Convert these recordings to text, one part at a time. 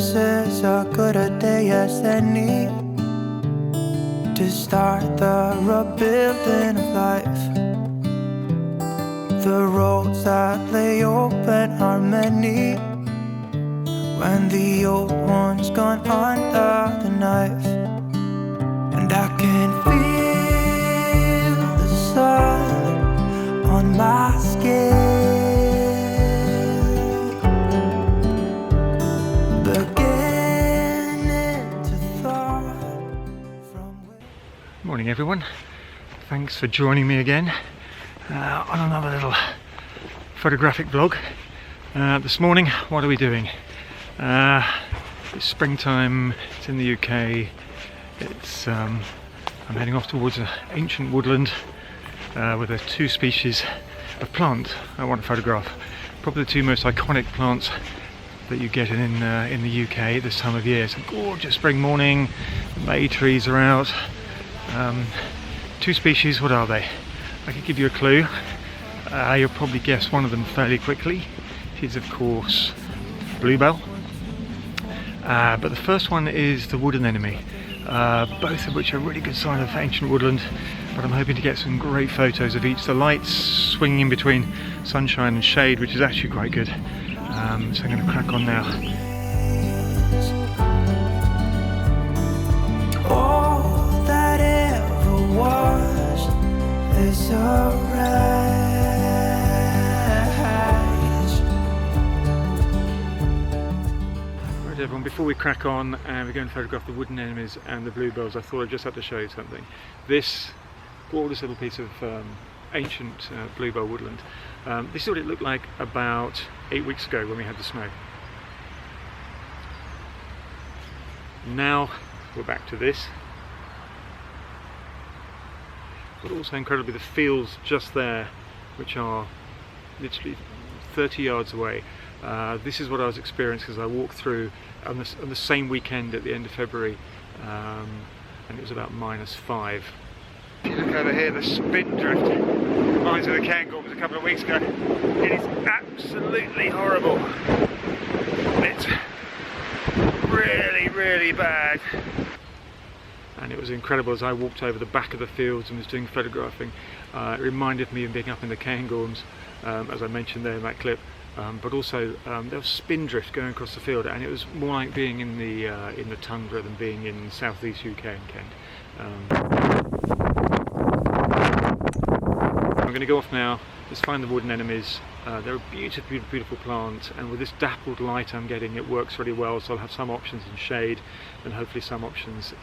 This is a good a day as any to start the rebuilding of life. The roads that lay open are many when the old one's gone under the knife. And I can feel the sun on my skin, Morning everyone, thanks for joining me again on another little photographic vlog. This morning, what are we doing? It's springtime, it's in the UK, I'm heading off towards an ancient woodland with two species of plant I want to photograph. Probably the two most iconic plants that you get in the UK this time of year. It's a gorgeous spring morning, the May trees are out. Two species, what are they? I could give you a clue. You'll probably guess one of them fairly quickly. It is of course bluebell. But the first one is the wood anemone, both of which are a really good sign of ancient woodland, but I'm hoping to get some great photos of each. The light's swinging in between sunshine and shade, which is actually quite good. So I'm going to crack on now. Is a rise. Right everyone, before we crack on and we're going to photograph the wood anemones and the bluebells, I thought I'd just have to show you something. This gorgeous little piece of ancient bluebell woodland, this is what it looked like about 8 weeks ago when we had the snow. Now we're back to this. But also incredibly the fields just there, which are literally 30 yards away. This is what I was experiencing as I walked through on the same weekend at the end of February, and it was about -5. If you look over here, the spindrift reminds me of the cairngorms a couple of weeks ago. It is absolutely horrible. It's really, really bad. And it was incredible as I walked over the back of the fields and was doing photographing. It reminded me of being up in the cairngorms, as I mentioned there in that clip, but also there was spindrift going across the field, and it was more like being in the tundra than being in southeast UK and Kent. I'm going to go off now. Let's find the wood anemones. They're a beautiful, beautiful plant, and with this dappled light I'm getting, it works really well. So I'll have some options in shade, and hopefully some options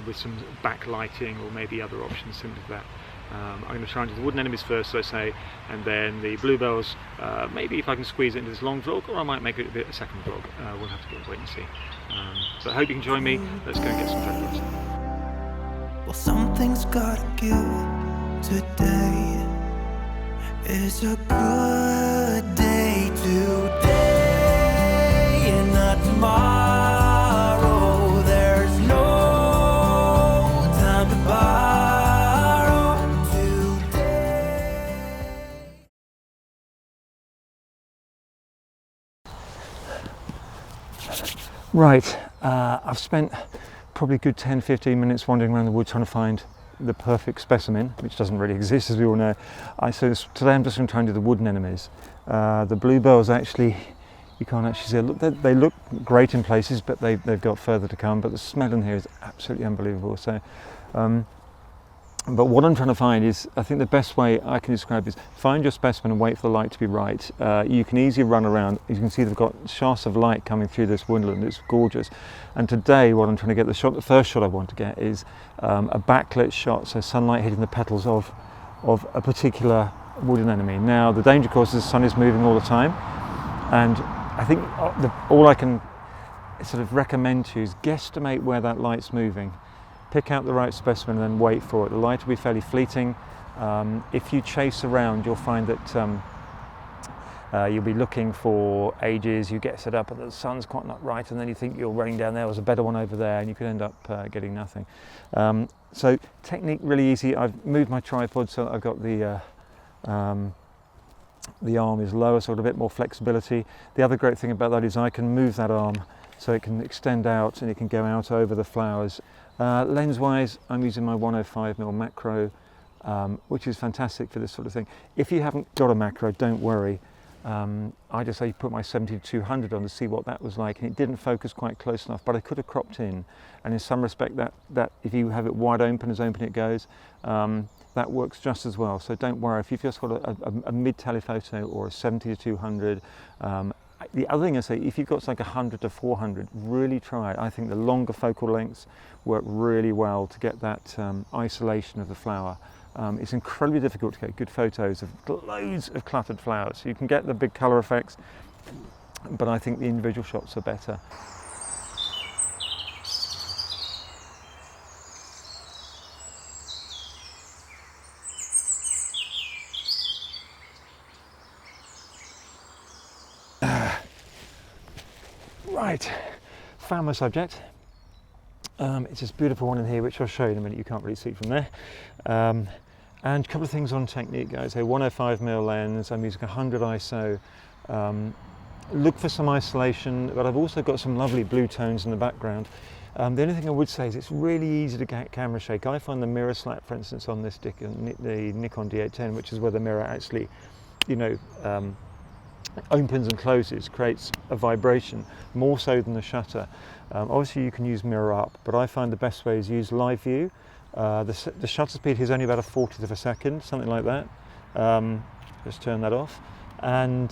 with some backlighting, or maybe other options similar to that. I'm going to try and do the wood anemones first, as I say, and then the bluebells. Maybe if I can squeeze it into this long vlog, or I might make it a second vlog. We'll have to wait and see. So I hope you can join me. Let's go and get some photographs. Well, something's gotta give today. It's a good day today and not tomorrow. There's no time to borrow today. Right, I've spent probably a good 10-15 minutes wandering around the wood trying to find the perfect specimen, which doesn't really exist, as we all know. So today I'm just going to try and do the wood anemones. The bluebells, actually, you can't actually see. Look, they look great in places, but they've got further to come. But the smell in here is absolutely unbelievable. So, but what I'm trying to find is, I think the best way I can describe is find your specimen and wait for the light to be right. You can easily run around. You can see they've got shafts of light coming through this woodland. It's gorgeous. And today, what I'm trying to get, the first shot I want to get is a backlit shot, so sunlight hitting the petals of a particular wood anemone. Now, the danger, of course, is the sun is moving all the time, and I think all I can sort of recommend to you is guesstimate where that light's moving. Pick out the right specimen and then wait for it. The light will be fairly fleeting. If you chase around, you'll find that you'll be looking for ages. You get set up and the sun's quite not right, and then you think you're running down there, there's a better one over there, and you could end up getting nothing. So technique really easy. I've moved my tripod so that I've got the arm is lower, so I've got a bit more flexibility. The other great thing about that is I can move that arm so it can extend out and it can go out over the flowers. Lens wise, I'm using my 105mm macro, which is fantastic for this sort of thing. If you haven't got a macro, don't worry. I just say put my 70-200 on to see what that was like, and it didn't focus quite close enough, but I could have cropped in, and in some respect that if you have it wide open, as open it goes, that works just as well. So don't worry if you've just got a mid telephoto or a 70-200. The other thing I say, if you've got like 100-400, really try it. I think the longer focal lengths work really well to get that isolation of the flower. It's incredibly difficult to get good photos of loads of cluttered flowers. You can get the big colour effects, but I think the individual shots are better. Right, found my subject. It's this beautiful one in here, which I'll show you in a minute. You can't really see it from there. And a couple of things on technique, guys. A 105mm lens, I'm using 100 ISO. Look for some isolation, but I've also got some lovely blue tones in the background. The only thing I would say is it's really easy to get camera shake. I find the mirror slap, for instance, on this the Nikon D810, which is where the mirror actually, you know, opens and closes, creates a vibration more so than the shutter. Obviously you can use mirror up, but I find the best way is use live view. The shutter speed is only about a 40th of a second, something like that. Just turn that off. And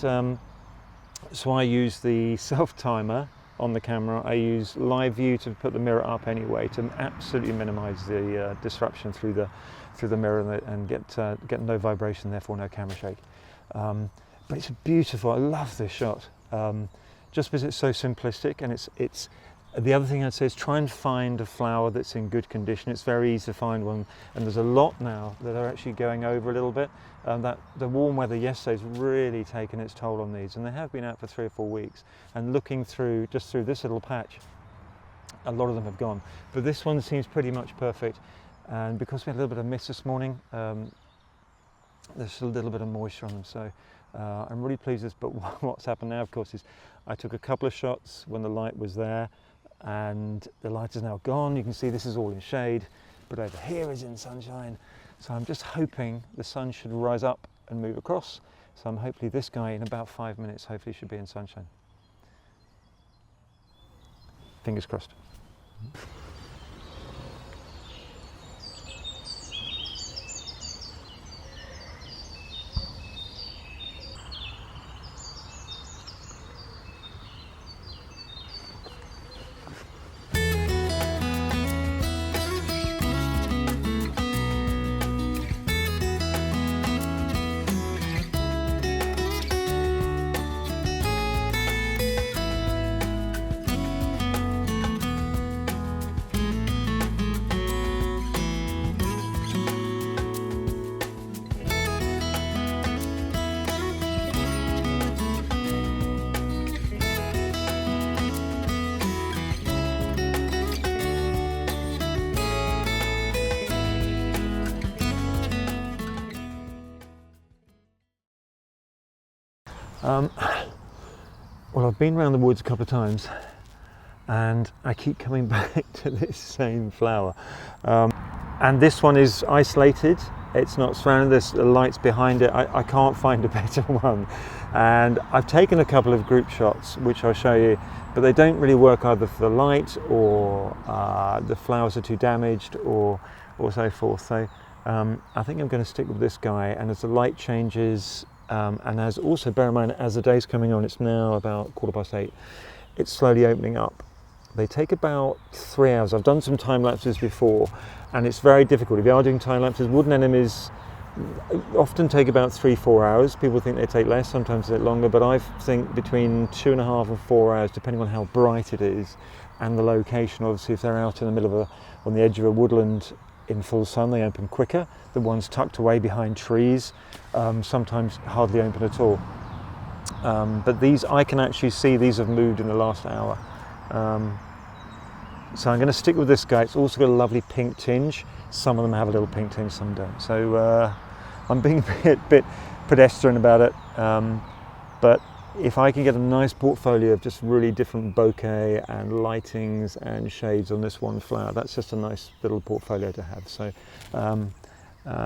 so I use the self timer on the camera. I use live view to put the mirror up anyway, to absolutely minimize the disruption through the mirror and get no vibration, therefore no camera shake. But it's beautiful. I love this shot, just because it's so simplistic, and it's. The other thing I'd say is try and find a flower that's in good condition. It's very easy to find one, and there's a lot now that are actually going over a little bit. That the warm weather yesterday's really taken its toll on these, and they have been out for 3 or 4 weeks. And looking through just through this little patch, a lot of them have gone, but this one seems pretty much perfect. And because we had a little bit of mist this morning, there's a little bit of moisture on them, so I'm really pleased with this. But what's happened now, of course, is I took a couple of shots when the light was there, and the light is now gone. You can see this is all in shade, but over here is in sunshine. So I'm just hoping the sun should rise up and move across. So I'm hopefully this guy in about 5 minutes hopefully should be in sunshine. Fingers crossed. Well, I've been around the woods a couple of times, and I keep coming back to this same flower. And this one is isolated. It's not surrounded. There's lights behind it. I can't find a better one. And I've taken a couple of group shots, which I'll show you, but they don't really work either for the light, or the flowers are too damaged, or so forth. So I think I'm going to stick with this guy. And as the light changes, and as also bear in mind, as the day's coming on, it's now about 8:15, it's slowly opening up. They take about 3 hours. I've done some time lapses before, and it's very difficult. If you are doing time lapses, wood anemones often take about 3-4 hours. People think they take less, sometimes they take longer, but I think between 2.5 and 4 hours, depending on how bright it is and the location. Obviously, if they're out in the middle of on the edge of a woodland in full sun, they open quicker. The ones tucked away behind trees sometimes hardly open at all. But these, I can actually see these have moved in the last hour. So I'm going to stick with this guy. It's also got a lovely pink tinge. Some of them have a little pink tinge, some don't. So I'm being a bit pedestrian about it, but if I can get a nice portfolio of just really different bouquet and lightings and shades on this one flower, that's just a nice little portfolio to have. So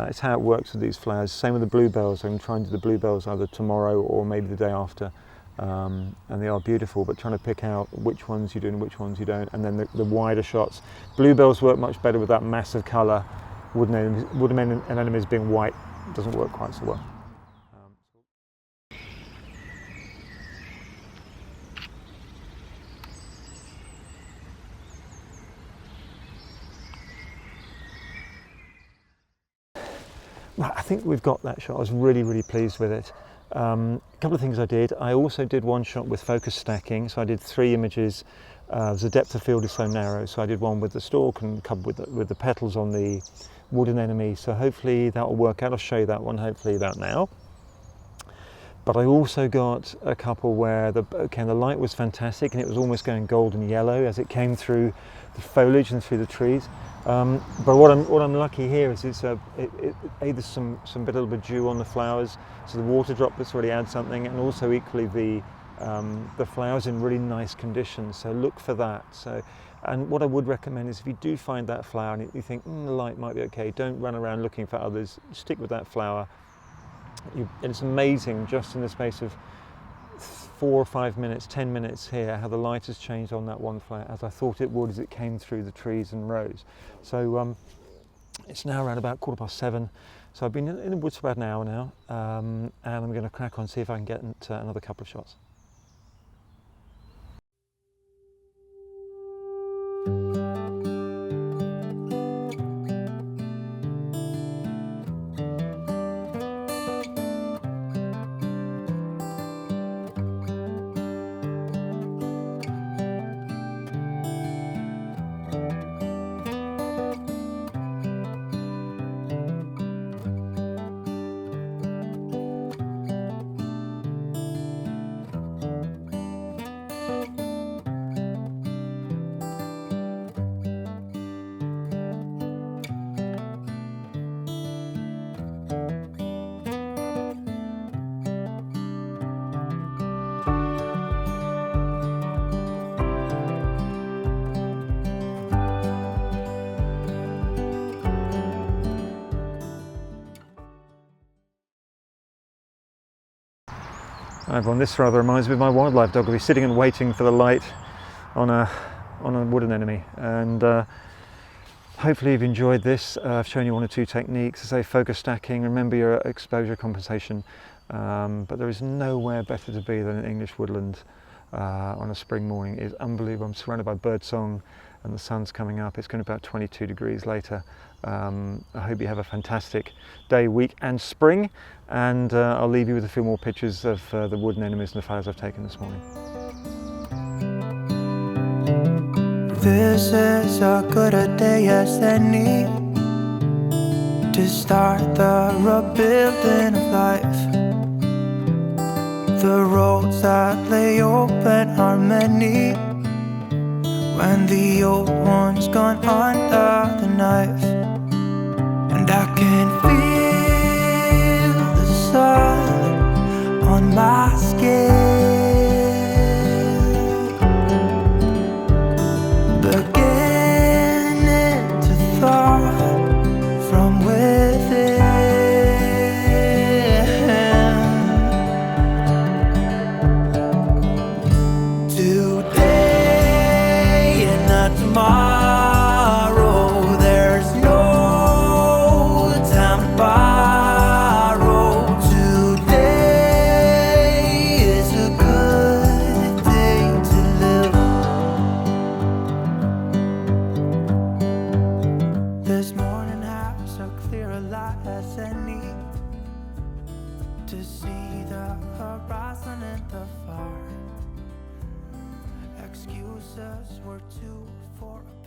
it's how it works with these flowers. Same with the bluebells. I'm trying to do the bluebells either tomorrow or maybe the day after. And they are beautiful, but trying to pick out which ones you do and which ones you don't, and then the wider shots. Bluebells work much better with that massive colour. Wood anemones being white doesn't work quite so well. Right, I think we've got that shot. I was really pleased with it. A couple of things I did. I also did one shot with focus stacking, so I did 3 images. The depth of field is so narrow, so I did one with the stalk and a couple with the petals on the wood anemone, so hopefully that will work out. I'll show you that one hopefully about now. But I also got a couple where the light was fantastic and it was almost going golden yellow as it came through the foliage and through the trees. But what I'm lucky here is it's either some little bit of dew on the flowers, so the water droplets really add something, and also equally the flowers in really nice condition. So look for that. So, and what I would recommend is if you do find that flower and you think the light might be okay, don't run around looking for others. Stick with that flower. And it's amazing just in the space of 4 or 5 minutes, 10 minutes here, how the light has changed on that one flower, as I thought it would as it came through the trees and rows. So it's now around about 7:15. So I've been in the woods for about an hour now, and I'm going to crack on, see if I can get another couple of shots. Hi everyone, this rather reminds me of my wildlife dog. I'll be sitting and waiting for the light on a wood anemone, and hopefully you've enjoyed this. I've shown you 1 or 2 techniques. I say focus stacking, remember your exposure compensation, but there is nowhere better to be than an English woodland on a spring morning. It's unbelievable. I'm surrounded by birdsong and the sun's coming up. It's going to be about 22 degrees later. I hope you have a fantastic day, week and spring, and I'll leave you with a few more pictures of the wood anemones and the flowers I've taken this morning. This is as good a day as any to start the rebuilding of life. The roads that lay open are many when the old one's gone under the knife. And I can feel the sun on my skin, beginning to thaw from within. Today and not tomorrow. To see the horizon in the far. Excuses were too for a